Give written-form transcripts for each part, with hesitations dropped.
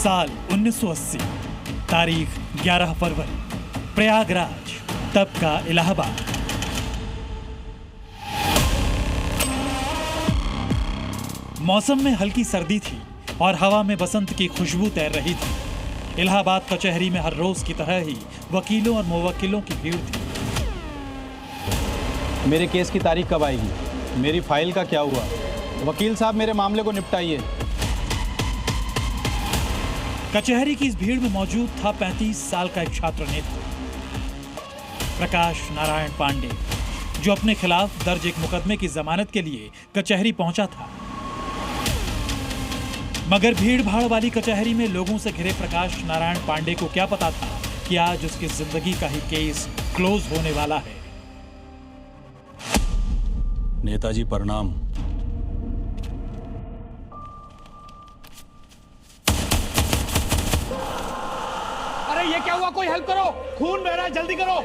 साल 1980, तारीख 11 फरवरी, प्रयागराज, तब का इलाहाबाद। मौसम में हल्की सर्दी थी और हवा में बसंत की खुशबू तैर रही थी। इलाहाबाद कचहरी में हर रोज की तरह ही वकीलों और मुवक्किलों की भीड़ थी। मेरे केस की तारीख कब आएगी? मेरी फाइल का क्या हुआ? वकील साहब मेरे मामले को निपटाइए। कचहरी की इस भीड़ में मौजूद था 35 साल का एक छात्र नेता प्रकाश नारायण पांडे, जो अपने खिलाफ दर्ज एक मुकदमे की जमानत के लिए कचहरी पहुंचा था। मगर भीड़ भाड़ वाली कचहरी में लोगों से घिरे प्रकाश नारायण पांडे को क्या पता था कि आज उसकी जिंदगी का ही केस क्लोज होने वाला है। नेताजी प्रणाम। अरे ये क्या हुआ? कोई हेल्प करो, खून बह रहा है, जल्दी करो।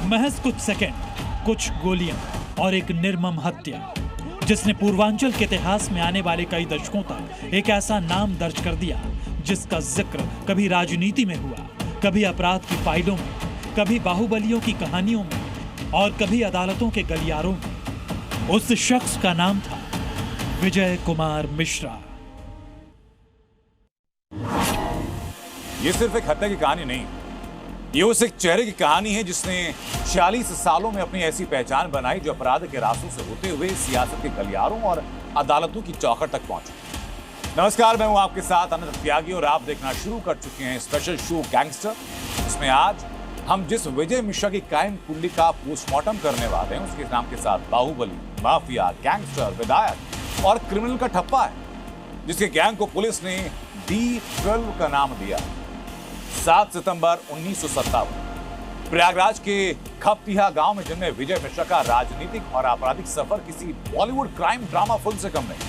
महज कुछ सेकंड, कुछ गोलियां और एक निर्मम हत्या, जिसने पूर्वांचल के इतिहास में आने वाले कई दशकों तक एक ऐसा नाम दर्ज कर दिया जिसका जिक्र कभी राजनीति में हुआ, कभी अपराध की फाइलों में, कभी बाहुबलियों की कहानियों में और कभी अदालतों के गलियारों में। उस शख्स का नाम था विजय कुमार मिश्रा। ये सिर्फ एक हत्या की कहानी नहीं, ये उस एक चेहरे की कहानी है जिसने 46 सालों में अपनी ऐसी पहचान बनाई जो अपराध के रास्तों से होते हुए सियासत के गलियारों और अदालतों की चौखट तक पहुंची। नमस्कार, मैं हूं आपके साथ अनंत त्यागी और आप देखना शुरू कर चुके हैं स्पेशल शो गैंगस्टर, जिसमें आज हम जिस विजय मिश्रा की क्राइम कुंडली का पोस्टमार्टम करने वाले हैं उसके नाम के साथ बाहुबली, माफिया, गैंगस्टर, विधायक और क्रिमिनल का ठप्पा है, जिसके गैंग को पुलिस ने D12 का नाम दिया। 7 सितंबर 1957 प्रयागराज के खपतिहा गांव में जन्मे विजय मिश्रा का राजनीतिक और आपराधिक सफर किसी बॉलीवुड क्राइम ड्रामा फिल्म से कम नहीं।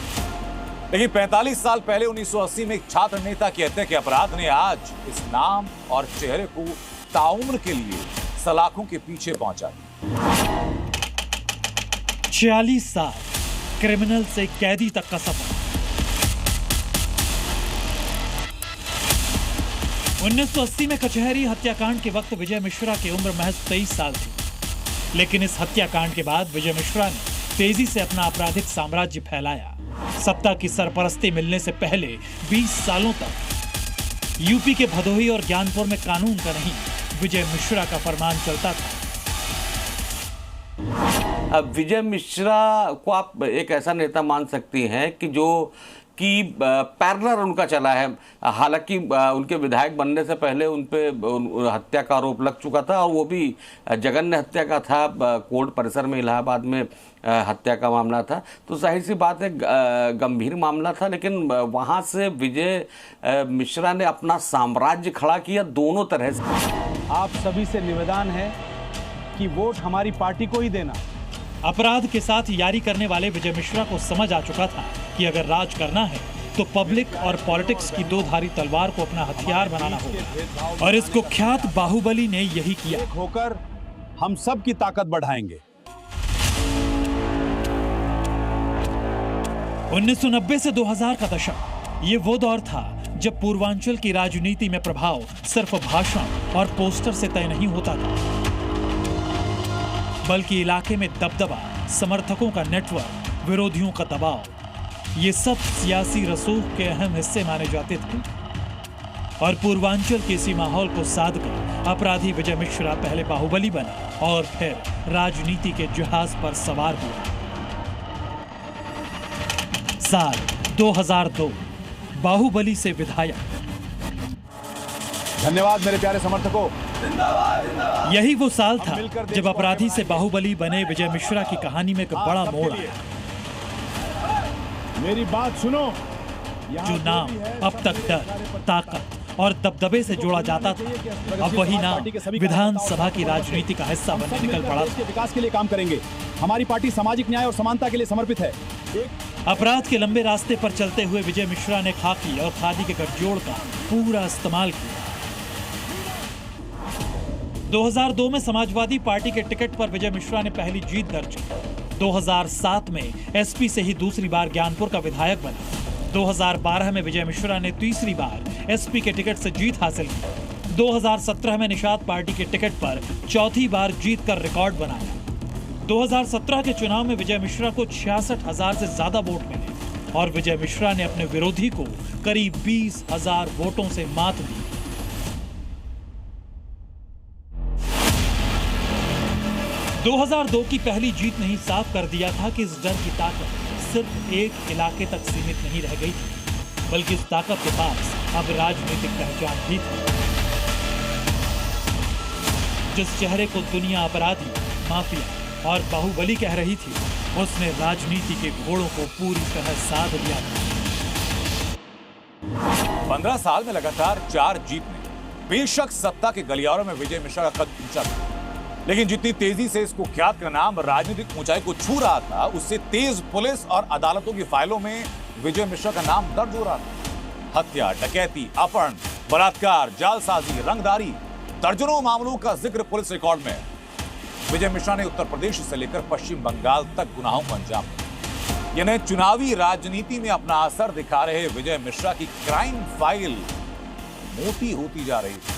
लेकिन 45 साल पहले 1980 में एक छात्र नेता की हत्या के अपराध ने आज इस नाम और चेहरे को ताउम्र के लिए सलाखों के पीछे पहुंचा। 46 साल, क्रिमिनल से कैदी तक का सफर। 1980 में कचहरी हत्याकांड के वक्त विजय मिश्रा की उम्र महज 23 साल थी। लेकिन इस हत्याकांड के बाद विजय मिश्रा ने तेजी से अपना आपराधिक साम्राज्य फैलाया। सत्ता की सरपरस्ती मिलने से पहले 20 सालों तक यूपी के भदोही और ज्ञानपुर में कानून का नहीं, विजय मिश्रा का फरमान चलता था। अब विजय मिश्रा को आप एक ऐसा नेता मान सकती हैं कि जो कि पैरेलल उनका चला है। हालांकि उनके विधायक बनने से पहले उन पे हत्या का आरोप लग चुका था और वो भी जघन्य हत्या का था। कोर्ट परिसर में इलाहाबाद में हत्या का मामला था, तो जाहिर सी बात है गंभीर मामला था। लेकिन वहाँ से विजय मिश्रा ने अपना साम्राज्य खड़ा किया दोनों तरह से। आप सभी से निवेदन है कि वोट हमारी पार्टी को ही देना। अपराध के साथ यारी करने वाले विजय मिश्रा को समझ आ चुका था कि अगर राज करना है तो पब्लिक और पॉलिटिक्स की दो धारी तलवार को अपना हथियार बनाना होगा, और इस कुख्यात बाहुबली ने यही किया। एक होकर हम सब की ताकत बढ़ाएंगे। 1990 से 2000 का दशक, ये वो दौर था जब पूर्वांचल की राजनीति में प्रभाव सिर्फ भाषण और पोस्टर से तय नहीं होता था, बल्कि इलाके में दबदबा, समर्थकों का नेटवर्क, विरोधियों का दबाव, ये सब सियासी रसूख के अहम हिस्से माने जाते थे। और पूर्वांचल के इसी माहौल को साध कर अपराधी विजय मिश्रा पहले बाहुबली बना और फिर राजनीति के जहाज पर सवार हुआ। साल 2002, बाहुबली से विधायक। धन्यवाद मेरे प्यारे समर्थकों। यही वो साल था जब अपराधी से बाहुबली बने विजय मिश्रा की कहानी में एक बड़ा मोड़ आया। मेरी बात सुनो। जो नाम अब तक डर, ताकत और दबदबे से जोड़ा जाता था, अब वही नाम विधानसभा की राजनीति का हिस्सा बनने निकल पड़ा। विकास के लिए काम करेंगे। हमारी पार्टी सामाजिक न्याय और समानता के लिए समर्पित है। अपराध के लंबे रास्ते पर चलते हुए विजय मिश्रा ने खाकी और खादी के गठजोड़ का पूरा इस्तेमाल किया। 2002 में समाजवादी पार्टी के टिकट पर विजय मिश्रा ने पहली जीत दर्ज की। 2007 में एसपी से ही दूसरी बार ज्ञानपुर का विधायक बना। 2012 में विजय मिश्रा ने तीसरी बार एसपी के टिकट से जीत हासिल की। 2017 में निषाद पार्टी के टिकट पर चौथी बार जीत कर रिकॉर्ड बनाया। 2017 के चुनाव में विजय मिश्रा को 66,000 से ज्यादा वोट मिले और विजय मिश्रा ने अपने विरोधी को करीब 20,000 वोटों से मात दी। – 2002 की पहली जीत ने ही साफ कर दिया था कि इस डर की ताकत सिर्फ एक इलाके तक सीमित नहीं रह गई थी, बल्कि इस ताकत के पास अब राजनीतिक पहचान भी थी। जिस चेहरे को दुनिया अपराधी, माफिया और बाहुबली कह रही थी, उसने राजनीति के घोड़ों को पूरी तरह साध लिया था। 15 साल में लगातार 4 जीतने, बेशक सत्ता के गलियारों में विजय मिश्रा का कद ऊंचा था, लेकिन जितनी तेजी से इस कुख्यात का नाम राजनीतिक ऊंचाई को छू रहा था, उससे तेज पुलिस और अदालतों की फाइलों में विजय मिश्रा का नाम दर्ज हो रहा था। हत्या, डकैती, अपहरण, बलात्कार, जालसाजी, रंगदारी, दर्जनों मामलों का जिक्र पुलिस रिकॉर्ड में है। विजय मिश्रा ने उत्तर प्रदेश से लेकर पश्चिम बंगाल तक गुनाहों को अंजाम दिया। यानी चुनावी राजनीति में अपना असर दिखा रहे विजय मिश्रा की क्राइम फाइल मोटी होती जा रही थी।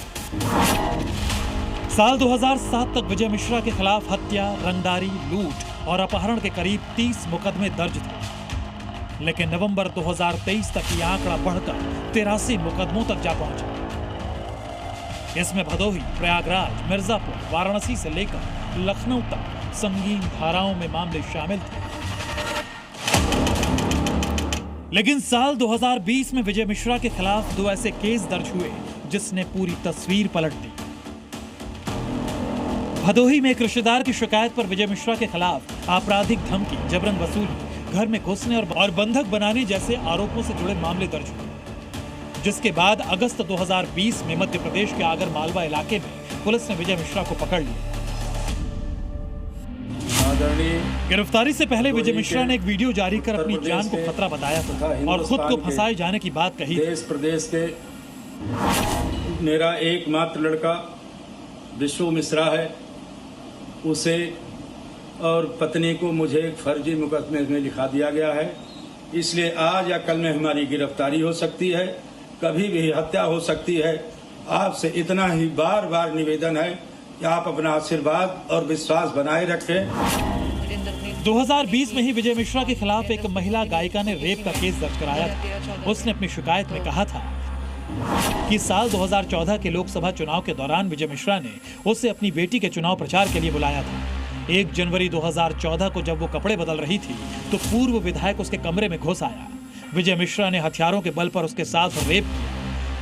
साल 2007 तक विजय मिश्रा के खिलाफ हत्या, रंगदारी, लूट और अपहरण के करीब 30 मुकदमे दर्ज थे, लेकिन नवंबर 2023 तक ये आंकड़ा बढ़कर 83 मुकदमों तक जा पहुंचा। इसमें भदोही, प्रयागराज, मिर्जापुर, वाराणसी से लेकर लखनऊ तक संगीन धाराओं में मामले शामिल थे। लेकिन साल 2020 में विजय मिश्रा के खिलाफ 2 ऐसे केस दर्ज हुए जिसने पूरी तस्वीर पलट दी। भदोही में एक रिश्तेदार की शिकायत पर विजय मिश्रा के खिलाफ आपराधिक धमकी, जबरन वसूली, घर में घुसने और बंधक बनाने जैसे आरोपों से जुड़े मामले दर्ज हुए, जिसके बाद अगस्त 2020 में मध्य प्रदेश के आगर मालवा इलाके में पुलिस ने विजय मिश्रा को पकड़ लिया। गिरफ्तारी से पहले विजय मिश्रा ने एक वीडियो जारी कर अपनी जान को खतरा बताया था और खुद को फंसाए जाने की बात कही। देश प्रदेश के मेरा एकमात्र लड़का विष्णु मिश्रा है, उसे और पत्नी को मुझे एक फर्जी मुकदमे में लिखा दिया गया है, इसलिए आज या कल में हमारी गिरफ्तारी हो सकती है, कभी भी हत्या हो सकती है। आपसे इतना ही बार बार निवेदन है कि आप अपना आशीर्वाद और विश्वास बनाए रखें। 2020 में ही विजय मिश्रा के खिलाफ एक महिला गायिका ने रेप का केस दर्ज कराया था। उसने अपनी शिकायत में कहा था कि साल 2014 के लोकसभा चुनाव के दौरान विजय मिश्रा ने उसे अपनी बेटी के चुनाव प्रचार के लिए बुलाया था। 1 जनवरी 2014 को जब वो कपड़े बदल रही थी तो पूर्व विधायक उसके कमरे में घुस आया। विजय मिश्रा ने हथियारों के बल पर उसके साथ रेप किया।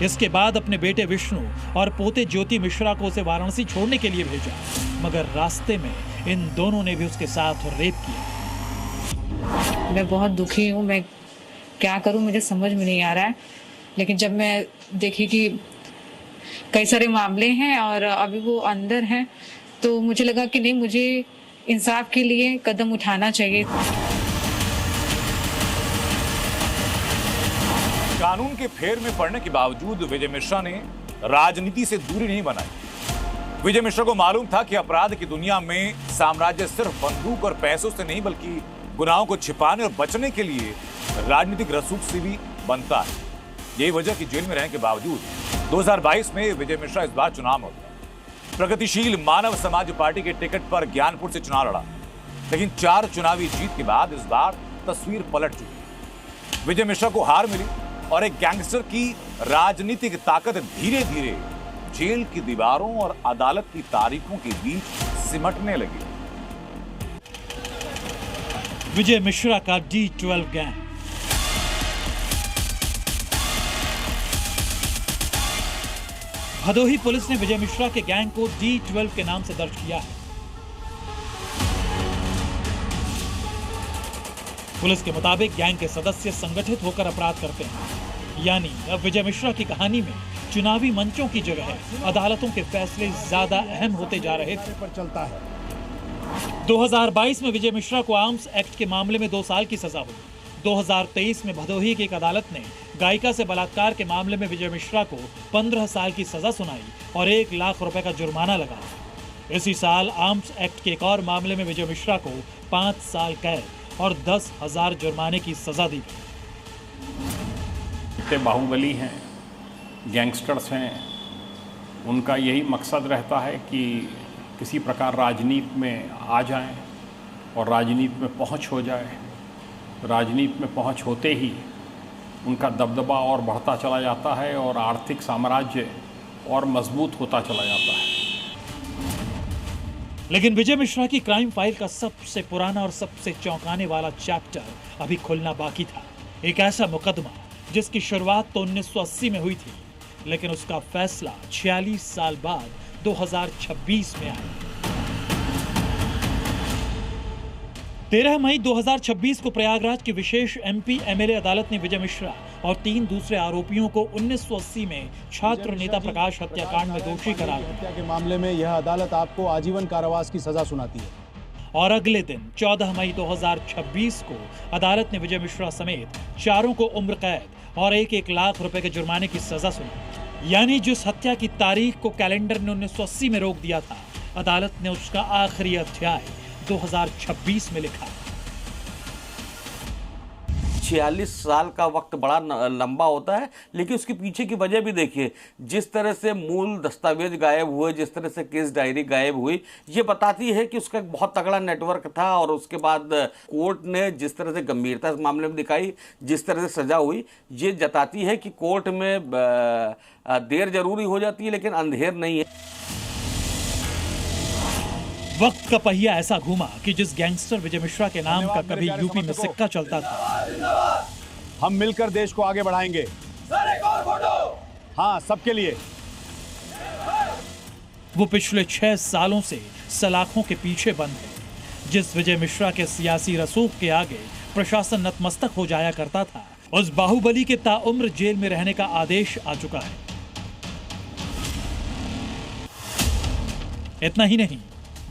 इसके बाद अपने बेटे विष्णु और पोते ज्योति मिश्रा को उसे वाराणसी छोड़ने के लिए भेजा, मगर रास्ते में इन दोनों ने भी उसके साथ रेप किया। मैं बहुत दुखी हूँ, मैं क्या करूँ मुझे समझ में नहीं आ रहा है। लेकिन जब मैं देखी कि कई सारे मामले हैं और अभी वो अंदर हैं, तो मुझे लगा कि नहीं, मुझे इंसाफ के लिए कदम उठाना चाहिए। कानून के फेर में पड़ने के बावजूद विजय मिश्रा ने राजनीति से दूरी नहीं बनाई। विजय मिश्रा को मालूम था कि अपराध की दुनिया में साम्राज्य सिर्फ बंदूक और पैसों से नहीं, बल्कि गुनाहों को छिपाने और बचने के लिए राजनीतिक रसूख से भी बनता है। यही वजह कि जेल में रहने के बावजूद 2022 में विजय मिश्रा इस बार चुनाव में उतरे। प्रगतिशील मानव समाज पार्टी के टिकट पर ज्ञानपुर से चुनाव लड़ा, लेकिन 4 चुनावी जीत के बाद इस बार तस्वीर पलट चुकी। विजय मिश्रा को हार मिली और एक गैंगस्टर की राजनीतिक ताकत धीरे धीरे जेल की दीवारों और अदालत की तारीखों के बीच सिमटने लगी। विजय मिश्रा का D12 गैंग। भदोही पुलिस ने विजय मिश्रा के गैंग को D12 के नाम से दर्ज किया है। पुलिस के मुताबिक गैंग के सदस्य संगठित होकर अपराध करते हैं। यानी अब विजय मिश्रा की कहानी में चुनावी मंचों की जगह अदालतों के फैसले ज्यादा अहम होते जा रहे थे। 2022 में विजय मिश्रा को आर्म्स एक्ट के मामले में 2 साल की सजा हुई। 2023 में भदोही की एक अदालत ने गायिका से बलात्कार के मामले में विजय मिश्रा को 15 साल की सजा सुनाई और 1 लाख रुपए का जुर्माना लगाया। इसी साल आर्म्स एक्ट के एक और मामले में विजय मिश्रा को 5 साल कैद और 10,000 जुर्माने की सजा दी गई। बाहुबली हैं, गैंगस्टर्स हैं, उनका यही मकसद रहता है कि किसी प्रकार राजनीति में आ जाएं और राजनीति में पहुंच हो जाए। राजनीति में पहुंच होते ही उनका दबदबा और बढ़ता चला जाता है और आर्थिक साम्राज्य और मजबूत होता चला जाता है। लेकिन विजय मिश्रा की क्राइम फाइल का सबसे पुराना और सबसे चौंकाने वाला चैप्टर अभी खुलना बाकी था। एक ऐसा मुकदमा जिसकी शुरुआत तो 1980 में हुई थी, लेकिन उसका फैसला 46 साल बाद 2026 में आया। 13 मई 2026 को प्रयागराज की विशेष एमपी एमएलए अदालत ने विजय मिश्रा और 3 दूसरे आरोपियों को 1980 में छात्र नेता प्रकाश हत्याकांड में दोषी करार दिया। हत्या के मामले में यह अदालत आपको आजीवन कारावास की सजा सुनाती है। और अगले दिन 14 मई 2026 को अदालत ने विजय मिश्रा समेत 4 को उम्र कैद और 1-1 लाख रुपए के जुर्माने की सजा सुनाई। यानी जिस हत्या की तारीख को कैलेंडर ने 1980 में रोक दिया था, अदालत ने उसका आखिरी अध्याय 2026 में लिखा। 46 साल का वक्त बड़ा लंबा होता है, लेकिन उसके पीछे की वजह भी देखिए। जिस तरह से मूल दस्तावेज गायब हुए, जिस तरह से केस डायरी गायब हुई, ये बताती है कि उसका एक बहुत तगड़ा नेटवर्क था। और उसके बाद कोर्ट ने जिस तरह से गंभीरता इस मामले में दिखाई, जिस तरह से सजा हुई, ये जताती है कि कोर्ट में देर जरूरी हो जाती है लेकिन अंधेर नहीं है। वक्त का पहिया ऐसा घूमा कि जिस गैंगस्टर विजय मिश्रा के नाम का कभी यूपी में सिक्का चलता था, हम मिलकर देश को आगे बढ़ाएंगे। हाँ, सबके लिए। वो पिछले 6 सालों से सलाखों के पीछे बंद है। जिस विजय मिश्रा के सियासी रसूख के आगे प्रशासन नतमस्तक हो जाया करता था, उस बाहुबली के ताउम्र जेल में रहने का आदेश आ चुका है। इतना ही नहीं,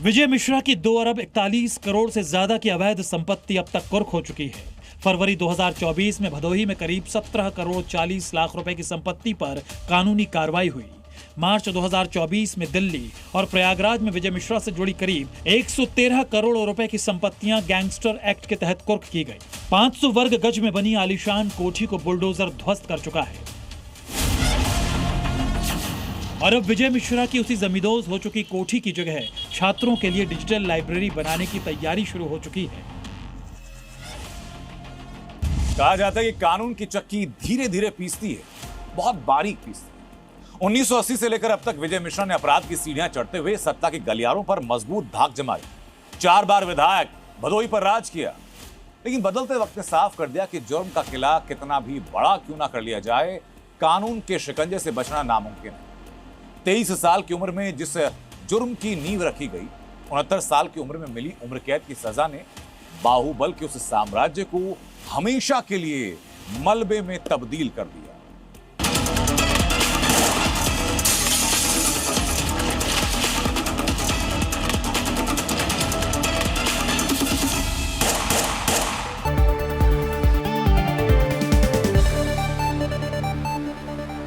विजय मिश्रा की 2 अरब 41 करोड़ से ज्यादा की अवैध संपत्ति अब तक कुर्क हो चुकी है। फरवरी 2024 में भदोही में करीब 17 करोड़ 40 लाख रुपए की संपत्ति पर कानूनी कार्रवाई हुई। मार्च 2024 में दिल्ली और प्रयागराज में विजय मिश्रा से जुड़ी करीब 113 करोड़ रुपए की संपत्तियां गैंगस्टर एक्ट के तहत कुर्क की गई। 500 वर्ग गज में बनी आलीशान कोठी को बुलडोजर ध्वस्त कर चुका है। और अब विजय मिश्रा की उसी जमींदोज हो चुकी कोठी की जगह छात्रों के लिए डिजिटल लाइब्रेरी बनाने की तैयारी शुरू हो चुकी है। कहा जाता है कि कानून की चक्की धीरे धीरे पीसती है, बहुत बारीक पीसती है। 1980 से लेकर अब तक विजय मिश्रा ने अपराध की सीढ़ियां चढ़ते हुए सत्ता के गलियारों पर मजबूत धाक जमाई। 4 बार विधायक, भदोही पर राज किया, लेकिन बदलते वक्त ने साफ कर दिया कि जुर्म का किला कितना भी बड़ा क्यों ना कर लिया जाए, कानून के शिकंजे से बचना नामुमकिन है। 23 साल की उम्र में जिस जुर्म की नींव रखी गई, 69 साल की उम्र में मिली उम्र कैद की सजा ने बाहुबल के उस साम्राज्य को हमेशा के लिए मलबे में तब्दील कर दिया।